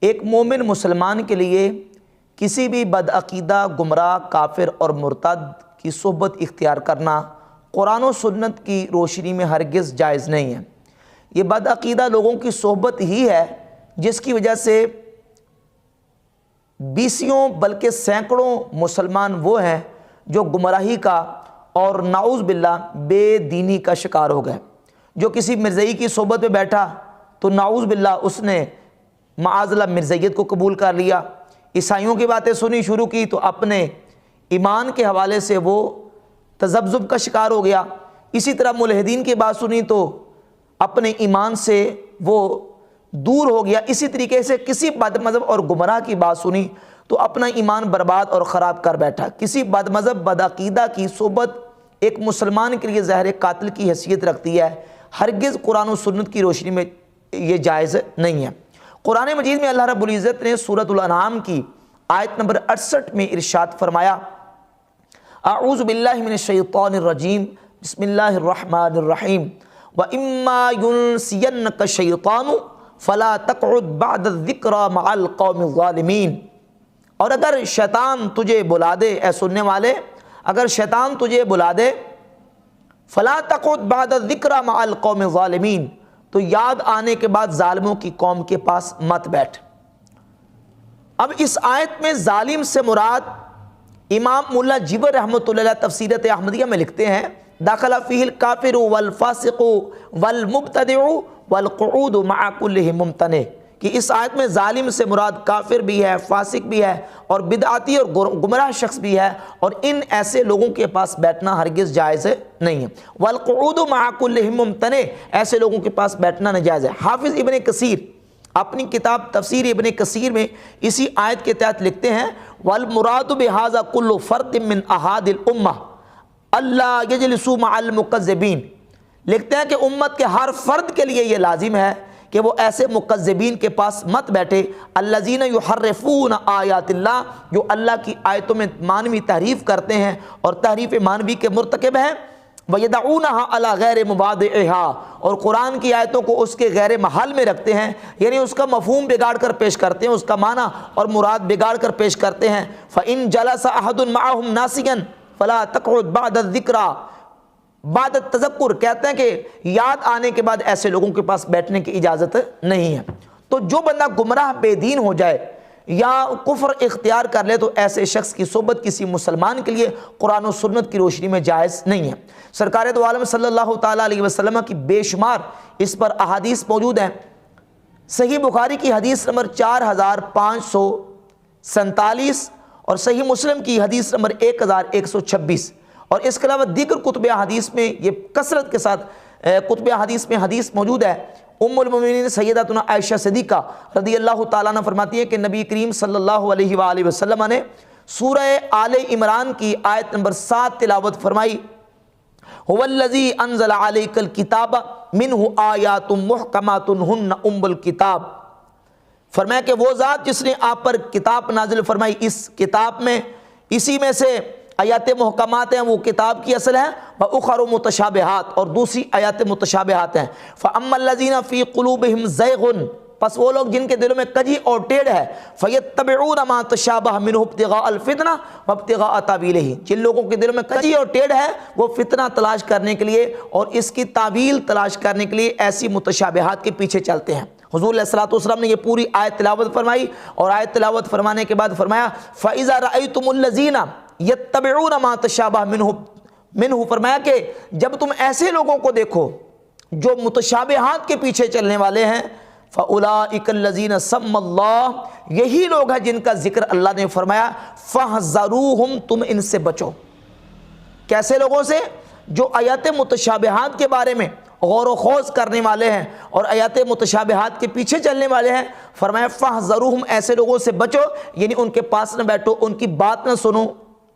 ایک مومن مسلمان کے لیے کسی بھی بدعقیدہ، گمراہ، کافر اور مرتد کی صحبت اختیار کرنا قرآن و سنت کی روشنی میں ہرگز جائز نہیں ہے۔ یہ بدعقیدہ لوگوں کی صحبت ہی ہے جس کی وجہ سے بیسیوں بلکہ سینکڑوں مسلمان وہ ہیں جو گمراہی کا اور نعوذ باللہ بے دینی کا شکار ہو گئے۔ جو کسی مرزائی کی صحبت میں بیٹھا تو نعوذ باللہ اس نے معاذ اللہ مرزائیت کو قبول کر لیا، عیسائیوں کی باتیں سنی شروع کی تو اپنے ایمان کے حوالے سے وہ تذبذب کا شکار ہو گیا۔ اسی طرح ملحدین کی بات سنی تو اپنے ایمان سے وہ دور ہو گیا۔ اسی طریقے سے کسی بد مذہب اور گمراہ کی بات سنی تو اپنا ایمان برباد اور خراب کر بیٹھا۔ کسی بد مذہب، بدعقیدہ کی صحبت ایک مسلمان کے لیے زہر قاتل کی حیثیت رکھتی ہے، ہرگز قرآن و سنت کی روشنی میں یہ جائز نہیں ہے۔ قرآن مجید میں اللہ رب العزت نے سورۃ الانعام کی آیت نمبر 68 میں ارشاد فرمایا، اعوذ باللہ من الشیطان الرجیم، بسم اللہ الرحمن الرحیم، وَإِمَّا يُنْسِيَنَّكَ الشَّيْطَانُ فَلَا تَقْعُدْ بَعْدَ الذِّكْرَى مَعَ الْقَوْمِ الظَّالِمِينَ۔ اور اگر شیطان تجھے بلا دے، اے سننے والے، اگر شیطان تجھے بلا دے، فَلَا تَقْعُدْ بَعْدَ الذِّكْرَى مَعَ الْقَوْمِ الظَّالِمِينَ، تو یاد آنے کے بعد ظالموں کی قوم کے پاس مت بیٹھ۔ اب اس آیت میں ظالم سے مراد امام ملا جیور رحمۃ اللہ علیہ تفسیرات احمدیہ میں لکھتے ہیں، داخل فیہ الکافر والفاسق والمبتدع والقعود مع کلہ ممتنع، کہ اس آیت میں ظالم سے مراد کافر بھی ہے، فاسق بھی ہے اور بدعتی اور گمراہ شخص بھی ہے، اور ان ایسے لوگوں کے پاس بیٹھنا ہرگز جائز نہیں ہے۔ والقعود مع کلہ ممتنع، ایسے لوگوں کے پاس بیٹھنا ناجائز ہے۔ حافظ ابن کثیر اپنی کتاب تفسیر ابن کثیر میں اسی آیت کے تحت لکھتے ہیں، والمراد بہذا کل فرد من احاد الامہ اللہ یجلسوا مع المکذبین، لکھتے ہیں کہ امت کے ہر فرد کے لیے یہ لازم ہے کہ وہ ایسے مکذبین کے پاس مت بیٹھے، الذین یحرفون آیات اللہ، جو اللہ کی آیتوں میں معنوی تحریف کرتے ہیں اور تحریف معنوی کے مرتکب ہیں، وَيَدَعُونَهَا عَلَى غَيْرِ مُبَادِعِهَا، اور قرآن کی آیتوں کو اس کے غیر محل میں رکھتے ہیں، یعنی اس کا مفہوم بگاڑ کر پیش کرتے ہیں، اس کا معنی اور مراد بگاڑ کر پیش کرتے ہیں۔ فَإِن جَلَسَ أَحَدٌ مَعَهُمْ نَاسِيًا فَلَا تَقْعُدْ بَعْدَ الذِّكْرَى، بعد التذکر، کہتے ہیں کہ یاد آنے کے بعد ایسے لوگوں کے پاس بیٹھنے کی اجازت نہیں ہے۔ تو جو بندہ گمراہ بے دین ہو جائے یا کفر اختیار کر لے تو ایسے شخص کی صحبت کسی مسلمان کے لیے قرآن و سنت کی روشنی میں جائز نہیں ہے۔ سرکار دو عالم صلی اللہ تعالیٰ علیہ وسلم کی بے شمار اس پر احادیث موجود ہیں۔ صحیح بخاری کی حدیث نمبر 4547 اور صحیح مسلم کی حدیث نمبر 1126، اور اس کے علاوہ دیگر کتب حدیث میں یہ کثرت کے ساتھ کتب حدیث میں حدیث موجود ہے۔ ام المومنین سیدتنا عائشہ صدیقہ رضی اللہ تعالیٰ عنہ فرماتی ہے کہ نبی کریم صلی اللہ علیہ وآلہ وسلم نے سورہ آل عمران کی آیت نمبر 7 تلاوت فرمائی، هو الذی انزل علیک الکتاب منہ آیات محکمات ہن ام الکتاب، فرمایا کہ وہ ذات جس نے آپ پر کتاب نازل فرمائی، اس کتاب میں اسی میں سے آیات محکمات ہیں، وہ کتاب کی اصل ہے، وَأُخَرُ مُتَشَابِهَاتٌ، اور دوسری آیات متشابہات ہیں۔ فَأَمَّا الَّذِينَ فِي قُلُوبِهِمْ زَيْغٌ، پس وہ لوگ جن کے دلوں میں کجی اور ٹیڑھ ہے، فَيَتَّبِعُونَ مَا تَشَابَهَ مِنْهُ ابْتِغَاءَ الْفِتْنَةِ وَابْتِغَاءَ تَأْوِيلِهِ، جن لوگوں کے دلوں میں کجی اور ٹیڑھ ہے وہ فتنہ تلاش کرنے کے لیے اور اس کی تعویل تلاش کرنے کے لیے ایسی متشابہات کے پیچھے چلتے ہیں۔ حضور علیہ الصلوۃ والسلام نے یہ پوری آیت تلاوت فرمائی، اور آیت تلاوت فرمانے کے بعد فرمایا فَإِذَا رَأَيْتُمُ الَّذِينَ یتبعون ما تشابہ منہ، فرمایا کہ جب تم ایسے لوگوں کو دیکھو جو متشابہات کے پیچھے چلنے والے ہیں، فَأُولَئِكَ الَّذِينَ سَمَّ اللَّهُ، یہی لوگ ہیں جن کا ذکر اللہ نے فرمایا، فَاحْذَرُوهُمْ، تم ان سے بچو۔ کیسے لوگوں سے؟ جو آیات متشابہات کے بارے میں غور و خوض کرنے والے ہیں اور آیات متشابہات کے پیچھے چلنے والے ہیں۔ فرمایا فَاحْذَرُوهُمْ، ایسے لوگوں سے بچو، یعنی ان کے پاس نہ بیٹھو، ان کی بات نہ سنو۔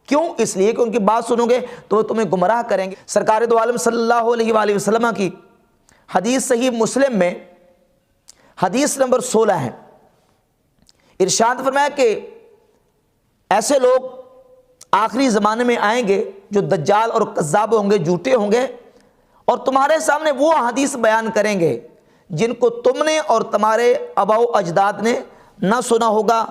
کیوں؟ اس لیے کہ ان کی بات سنو گے تو وہ تمہیں گمراہ کریں گے۔ سرکار دو عالم صلی اللہ علیہ وآلہ وسلم کی حدیث صحیح مسلم میں حدیث نمبر 16 ہے، ارشاد فرمایا کہ ایسے لوگ آخری زمانے میں آئیں گے جو دجال اور کذاب ہوں گے، جھوٹے ہوں گے، اور تمہارے سامنے وہ حدیث بیان کریں گے جن کو تم نے اور تمہارے آباء و اجداد نے نہ سنا ہوگا.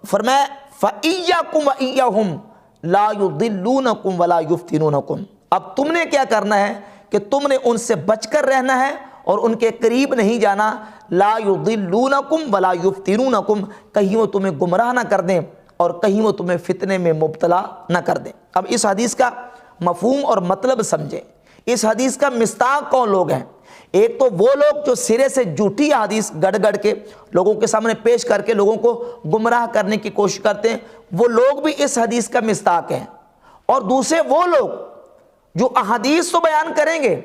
فرمایا فَإِيَّاكُمْ وَإِيَّهُمْ لَا يُضِلُّونَكُمْ وَلَا يُفْتِنُونَكُمْ. اب تم نے کیا کرنا ہے کہ تم نے ان سے بچ کر رہنا ہے اور ان کے قریب نہیں جانا. لا يضلونکم ولا یفتنونکم, کہیں وہ تمہیں گمراہ نہ کر دیں اور کہیں وہ تمہیں فتنے میں مبتلا نہ کر دیں. اب اس حدیث کا مفہوم اور مطلب سمجھیں. اس حدیث کا مصداق کون لوگ ہیں؟ ایک تو وہ لوگ جو سرے سے جھوٹی حدیث گڑ گڑ کے لوگوں کے سامنے پیش کر کے لوگوں کو گمراہ کرنے کی کوشش کرتے ہیں, وہ لوگ بھی اس حدیث کا مصداق ہیں. اور دوسرے وہ لوگ جو احادیث تو بیان کریں گے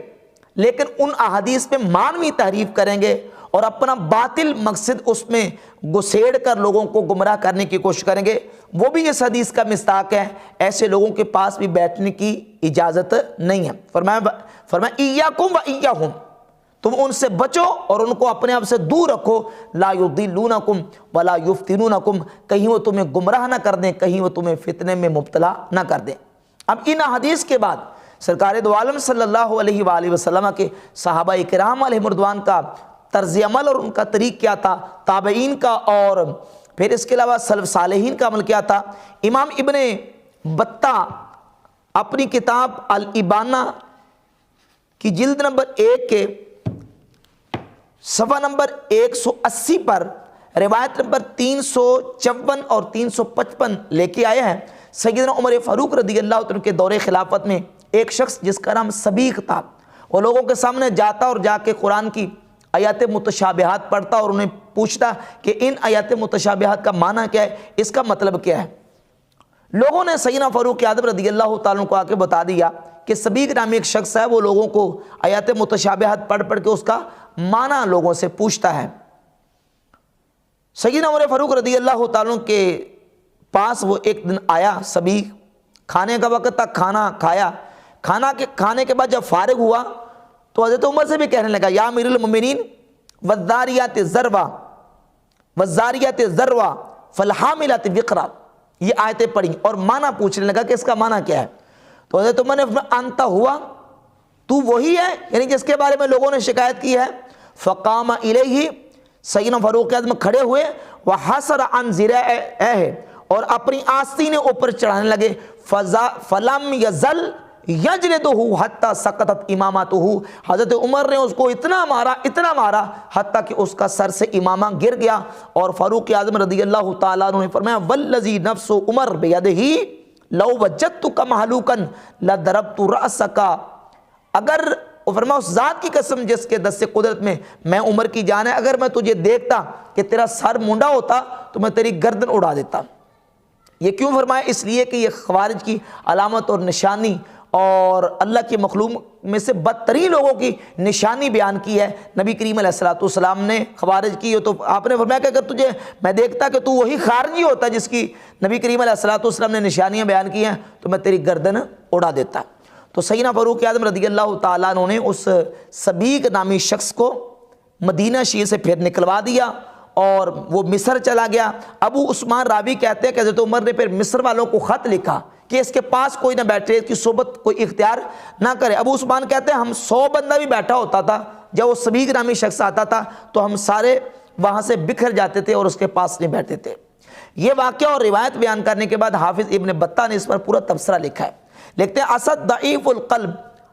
لیکن ان احادیث میں معنوی تحریف کریں گے اور اپنا باطل مقصد اس میں گسیڑ کر لوگوں کو گمراہ کرنے کی کوشش کریں گے, وہ بھی اس حدیث کا مصداق ہے. ایسے لوگوں کے پاس بھی بیٹھنے کی اجازت نہیں ہے. فرمایا ایاکم و ایاہم, تم ان سے بچو اور ان کو اپنے آپ سے دور رکھو. لا یضلونکم ولا یفتنونکم, کہیں وہ تمہیں گمراہ نہ کر دیں, کہیں وہ تمہیں فتنے میں مبتلا نہ کر دیں. اب ان حدیث کے بعد سرکار دو عالم صلی اللہ علیہ وآلہ وسلم کے صحابہ کرام علیہ رضوان کا طرز عمل اور ان کا طریق کیا تھا, تابعین کا اور پھر اس کے علاوہ سلف صالحین کا عمل کیا تھا. امام ابن بطہ اپنی کتاب الابانہ کی جلد نمبر 1 کے صفحہ نمبر 180 پر روایت نمبر 354 اور 355 لے کے آئے ہیں. سیدنا عمر فاروق رضی اللہ عنہ کے دور خلافت میں ایک شخص جس کا نام سبیق تھا, وہ لوگوں کے سامنے جاتا اور جا کے قرآن کی آیات متشابہات پڑھتا اور انہیں پوچھتا کہ ان آیات متشابہات کا معنی کیا ہے, اس کا مطلب کیا ہے. لوگوں نے سیدنا فاروق اعظم رضی اللہ تعالیٰ کو آ کے بتا دیا کہ سبیق نامی ایک شخص ہے, وہ لوگوں کو آیات متشابہات پڑھ پڑھ کے اس کا معنی لوگوں سے پوچھتا ہے. سیدنا عمر فاروق رضی اللہ تعالیٰ کے پاس وہ ایک دن آیا سبیق, کھانے کا وقت تک کھانا کھایا. کھانے کے بعد جب فارغ ہوا تو حضرت عمر سے بھی کہنے لگا یا امیر المومنین والذاریات ذروا فالحاملات وقرا, یہ آیتیں پڑھی اور معنی پوچھنے لگا کہ اس کا معنی کیا ہے. تو حضرت عمر نے فرمایا انت ہوا, تو وہی ہے یعنی جس کے بارے میں لوگوں نے شکایت کی ہے. فقام الیہ, سیدنا فاروق اعظم کھڑے ہوئے, وحسر عن ذراعیہ, اور اپنی آستینیں اوپر چڑھانے لگے. فلم یزل یجلدہ حتی سقطت امامتہ, حضرت عمر نے اس کو اتنا مارا حتیٰ کہ اس کا سر سے امامہ گر گیا. اور فاروق اعظم رضی اللہ تعالیٰ عنہ نے فرمایا والذی نفس عمر بیدہ لو وجدتک محلوکا لضربت رأسک, اگر فرمایا اس ذات کی قسم جس کے دست قدرت میں عمر کی جان ہے, اگر میں تجھے دیکھتا کہ تیرا سر مونڈا ہوتا تو میں تیری گردن اڑا دیتا. یہ کیوں فرمایا؟ اس لیے کہ یہ خوارج کی علامت اور نشانی اور اللہ کی مخلوق میں سے بدترین لوگوں کی نشانی بیان کی ہے نبی کریم علیہ الصلوۃ والسلام نے خوارج کی. تو آپ نے فرمایا کہ اگر تجھے میں دیکھتا کہ تو وہی خارجی ہوتا جس کی نبی کریم علیہ الصلوۃ والسلام نے نشانیاں بیان کی ہیں تو میں تیری گردن اڑا دیتا. تو سیدنا فاروق اعظم رضی اللہ تعالیٰ عنہ نے اس سبیق نامی شخص کو مدینہ شریف سے پھر نکلوا دیا اور وہ مصر چلا گیا. ابو عثمان راوی کہتے ہیں کہ حضرت عمر نے پھر مصر والوں کو خط لکھا کہ اس کے پاس کوئی نہ بیٹھے, اس کی صحبت کوئی اختیار نہ کرے. ابو عثمان کہتے ہیں ہم 100 بندہ بھی بیٹھا ہوتا تھا, جب وہ سبیق نامی شخص آتا تھا تو ہم سارے وہاں سے بکھر جاتے تھے اور اس کے پاس نہیں بیٹھتے تھے. یہ واقعہ اور روایت بیان کرنے کے بعد حافظ ابن بطہ نے اس پر پورا تبصرہ لکھا ہے. لکھتے ہیں اسد ضعیف القلب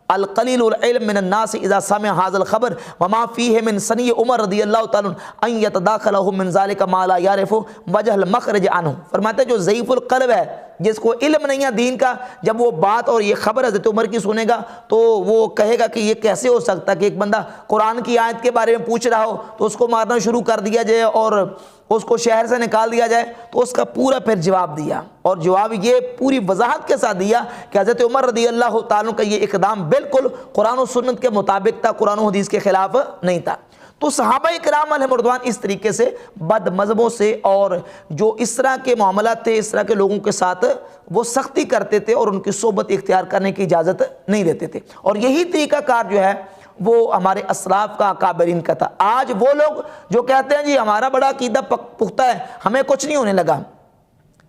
القلیل العلم من الناس اذا سمع هذا الخبر وما فيه من سنی عمر رضی اللہ تعالیٰ ان يتداخله من ذلك ما لا يعرف وجه المخرج عنه. فرماتے ہیں جو ضعیف القلب ہے, جس کو علم نہیں ہے دین کا, جب وہ بات اور یہ خبر حضرت عمر کی سنے گا تو وہ کہے گا کہ یہ کیسے ہو سکتا کہ ایک بندہ قرآن کی آیت کے بارے میں پوچھ رہا ہو تو اس کو مارنا شروع کر دیا جائے اور اس کو شہر سے نکال دیا جائے. تو اس کا پورا پھر جواب دیا, اور جواب یہ پوری وضاحت کے ساتھ دیا کہ حضرت عمر رضی اللہ تعالیٰ کا یہ اقدام بالکل قرآن و سنت کے مطابق تھا, قرآن و حدیث کے خلاف نہیں تھا. تو صحابہ کرام علیہ رضوان اس طریقے سے بد مذہبوں سے اور جو اس طرح کے معاملات تھے, اس طرح کے لوگوں کے ساتھ وہ سختی کرتے تھے اور ان کی صحبت اختیار کرنے کی اجازت نہیں دیتے تھے. اور یہی طریقہ کار جو ہے وہ ہمارے اسلاف کا اکابرین کا تھا. آج وہ لوگ جو کہتے ہیں جی ہمارا بڑا عقیدہ پختہ ہے, ہمیں کچھ نہیں ہونے لگا,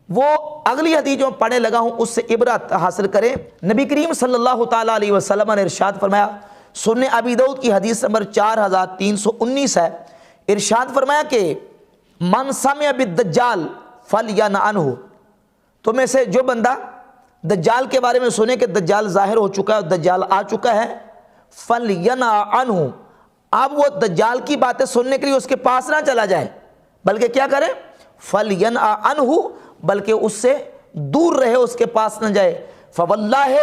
وہ اگلی حدیث جو پڑھنے لگا ہوں اس سے عبرت حاصل کریں. نبی کریم صلی اللہ تعالیٰ علیہ وسلم نے ارشاد فرمایا, سنن ابی داؤد کی حدیث نمبر 4319 ہے, ارشاد فرمایا کہ من سمع بالدجال فلینہ عنہ، تو میں سے جو بندہ دجال کے بارے میں سنے کہ دجال ظاہر ہو چکا ہے، دجال آ چکا ہے، فلینہ عنہ، اب وہ دجال کی باتیں سننے کے لیے اس کے پاس نہ چلا جائے، بلکہ کیا کرے؟ فلینہ عنہ، بلکہ اس سے دور رہے، اس کے پاس نہ جائے۔ فواللہ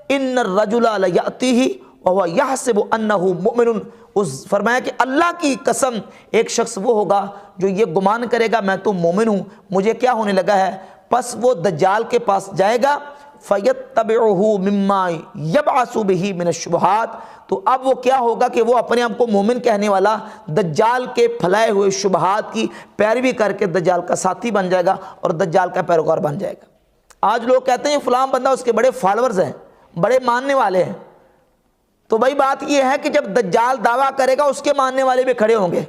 ان الرجل لیأتیہ وہو یحسب انہ مؤمن، اس فرمایا کہ اللہ کی قسم ایک شخص وہ ہوگا جو یہ گمان کرے گا میں تو مومن ہوں، مجھے کیا ہونے لگا ہے، پس وہ دجال کے پاس جائے گا، فَيَتَّبِعُهُ مِمَّا يَبْعَثُ بِهِ مِنَ الشُّبُهَاتِ، تو اب وہ کیا ہوگا کہ وہ اپنے آپ کو مومن کہنے والا دجال کے پھیلائے ہوئے شبہات کی پیروی کر کے دجال کا ساتھی بن جائے گا اور دجال کا پیروکار بن جائے گا۔ آج لوگ کہتے ہیں فلاں بندہ اس کے بڑے فالورز ہیں، بڑے ماننے والے ہیں، تو بھائی بات یہ ہے کہ جب دجال دعویٰ کرے گا اس کے ماننے والے بھی کھڑے ہوں گے،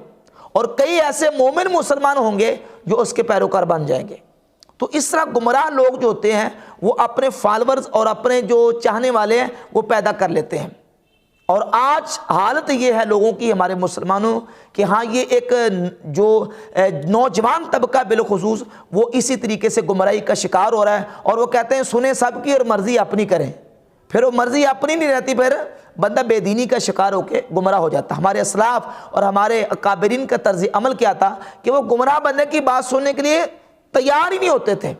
اور کئی ایسے مومن مسلمان ہوں گے جو اس کے پیروکار بن جائیں گے۔ تو اس طرح گمراہ لوگ جو ہوتے ہیں وہ اپنے فالورز اور اپنے جو چاہنے والے ہیں وہ پیدا کر لیتے ہیں، اور آج حالت یہ ہے لوگوں کی، ہمارے مسلمانوں، کہ ہاں یہ ایک جو نوجوان طبقہ بالخصوص وہ اسی طریقے سے گمراہی کا شکار ہو رہا ہے، اور وہ کہتے ہیں سنیں سب کی اور مرضی اپنی کریں، پھر وہ مرضی اپنی نہیں رہتی، پھر بندہ بے دینی کا شکار ہو کے گمراہ ہو جاتا۔ ہمارے اسلاف اور ہمارے اکابرین کا طرز عمل کیا تھا کہ وہ گمراہ بندے کی بات سننے کے لیے تیار ہی نہیں ہوتے تھے،